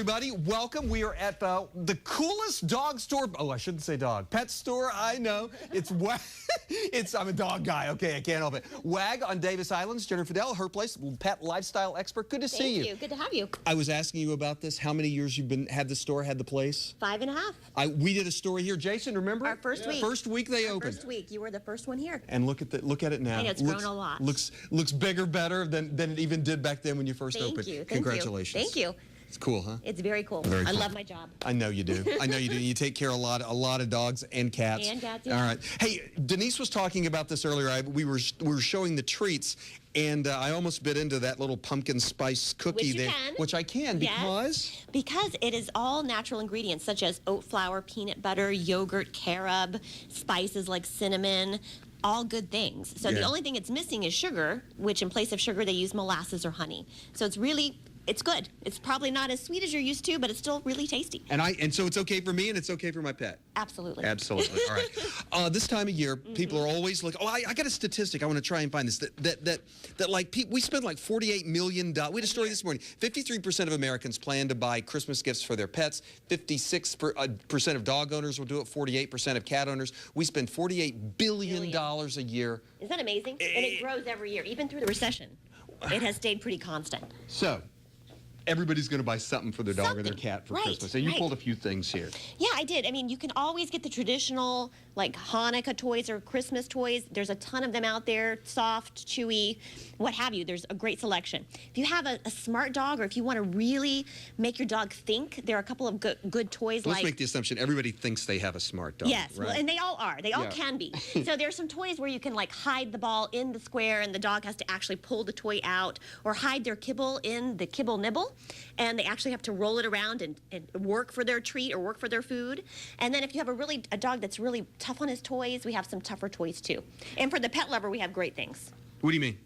everybody. Welcome. We are at the coolest dog store. Oh, I shouldn't say dog. Pet store, I know. I'm a dog guy. Okay, I can't help it. WAG on Davis Islands. Jenn Fadal, her place, pet lifestyle expert. Good to see you. Thank you. Good to have you. I was asking you about this. How many years you've had the store, had the place? 5.5. We did a story here. Jason, remember? Our first week. First week they opened. First week. You were the first one here. And look at it now. And it's grown a lot. Looks bigger, better than it even did back then when you first opened. Thank you. Congratulations. Thank you. It's cool, huh? It's very cool. Very I cool. love my job. I know you do. I know you do. You take care of a lot of dogs and cats. And cats, yeah. All right. Hey, Denise was talking about this earlier. We were showing the treats, and I almost bit into that little pumpkin spice cookie Which you can. Which I can because because it is all natural ingredients such as oat flour, peanut butter, yogurt, carob, spices like cinnamon. All good things. So the only thing it's missing is sugar, which in place of sugar they use molasses or honey. So it's good. It's probably not as sweet as you're used to, but it's still really tasty. And so it's okay for me and it's okay for my pet. Absolutely. Absolutely. All right. This time of year, people are always looking. Oh, I got a statistic. I want to try and find this. That like we spend like $48 million. We had a story this morning. 53% of Americans plan to buy Christmas gifts for their pets. 56% of dog owners will do it. 48% of cat owners. We spend $48 billion a year. Isn't that amazing? And it grows every year, even through the recession. It has stayed pretty constant. So, everybody's going to buy something for their dog or their cat for Christmas. And you pulled a few things here. Yeah, I did. I mean, you can always get the traditional, like Hanukkah toys or Christmas toys. There's a ton of them out there, soft, chewy, what have you. There's a great selection. If you have a smart dog or if you want to really make your dog think, there are a couple of good toys. Let's make the assumption everybody thinks they have a smart dog. Yes, right? well, and they all are. They all can be. So there's some toys where you can like hide the ball in the square and the dog has to actually pull the toy out, or hide their kibble in the kibble nibble. And they actually have to roll it around and work for their treat or work for their food. And then if you have a dog that's really tough on his toys, we have some tougher toys too. And for the pet lover, we have great things. What do you mean?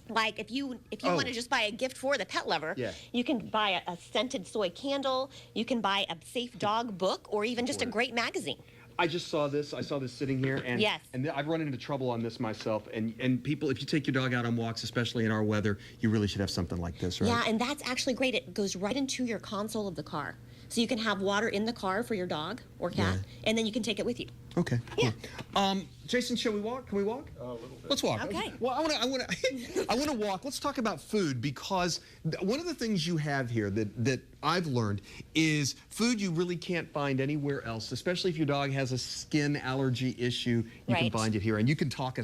Like if you want to just buy a gift for the pet lover, you can buy a scented soy candle, you can buy a safe dog book, or even just a great magazine. I just saw this. I saw this sitting here, and I've run into trouble on this myself. And people, if you take your dog out on walks, especially in our weather, you really should have something like this, right? Yeah, and that's actually great. It goes right into your console of the car, so you can have water in the car for your dog or cat, and then you can take it with you. Okay. Yeah. Cool. Jason, shall we walk? Can we walk? A little bit. Let's walk. Okay. Well, I want to walk. Let's talk about food, because one of the things you have here that I've learned is food you really can't find anywhere else, especially if your dog has a skin allergy issue. You can find it here, and you can talk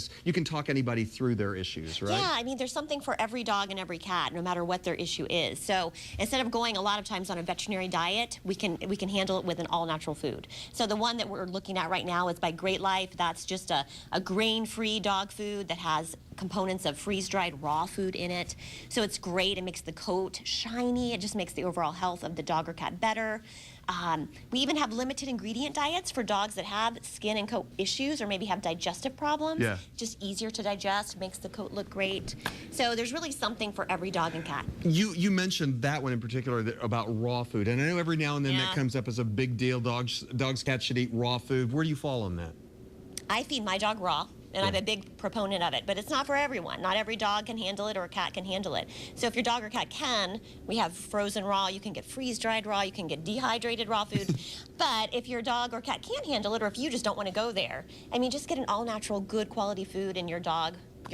anybody through their issues, right? Yeah, I mean, there's something for every dog and every cat, no matter what their issue is. So instead of going a lot of times on a veterinary diet, we can handle it with an all-natural food. So the one that we're looking at right now is by Great Life. That's just a grain-free dog food that has components of freeze-dried raw food in it. So it's great. It makes the coat shiny. It just makes the overall health of the dog or cat better. We even have limited ingredient diets for dogs that have skin and coat issues or maybe have digestive problems. Yeah. Just easier to digest, makes the coat look great. So there's really something for every dog and cat. You mentioned that one in particular about raw food, and I know every now and then that comes up as a big deal. Dogs, cats should eat raw food. Where do you fall on that? I feed my dog raw. And I'm a big proponent of it, but it's not for everyone. Not every dog can handle it or a cat can handle it. So if your dog or cat can, we have frozen raw, you can get freeze-dried raw, you can get dehydrated raw food. But if your dog or cat can't handle it, or if you just don't want to go there, I mean, just get an all-natural, good quality food, and your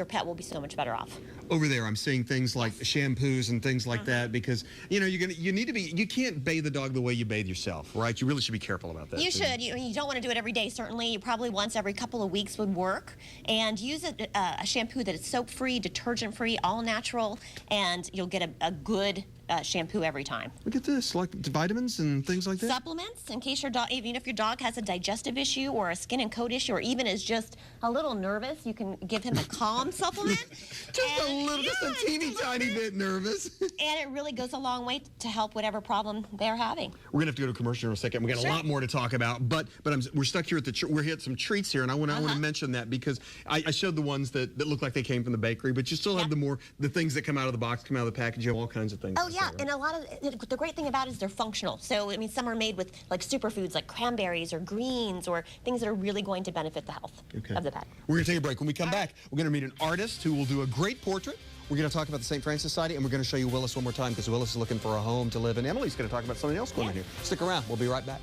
pet will be so much better off. Over there, I'm seeing things like shampoos and things like that, because you can't bathe the dog the way you bathe yourself, right? You really should be careful about that. You should. You don't want to do it every day, certainly. You probably once every couple of weeks would work. And use a shampoo that is soap-free, detergent-free, all-natural, and you'll get a good shampoo every time. Look at this, like vitamins and things like that. Supplements, in case your dog, even if your dog has a digestive issue or a skin and coat issue, or even is just a little nervous, you can give him a calm supplement. Just a teeny tiny bit nervous. And it really goes a long way to help whatever problem they're having. We're gonna have to go to commercial in a second. We got a lot more to talk about, but we're stuck here at we're at some treats here, and I want to mention that because I showed the ones that look like they came from the bakery, but you still have the things that come out of the box, come out of the package. You have all kinds of things. Oh yeah, and a lot of the great thing about it is they're functional. So I mean, some are made with like superfoods like cranberries or greens or things that are really going to benefit the health of the pet. We're gonna take a break. When we come back, we're gonna meet an artist who will do a great portrait We're going to talk about the St. Francis Society, and we're going to show you Willis one more time because Willis is looking for a home to live in. Emily's going to talk about something else going on here. Stick around. We'll be right back.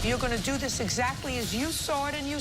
You're going to do this exactly as you saw it and you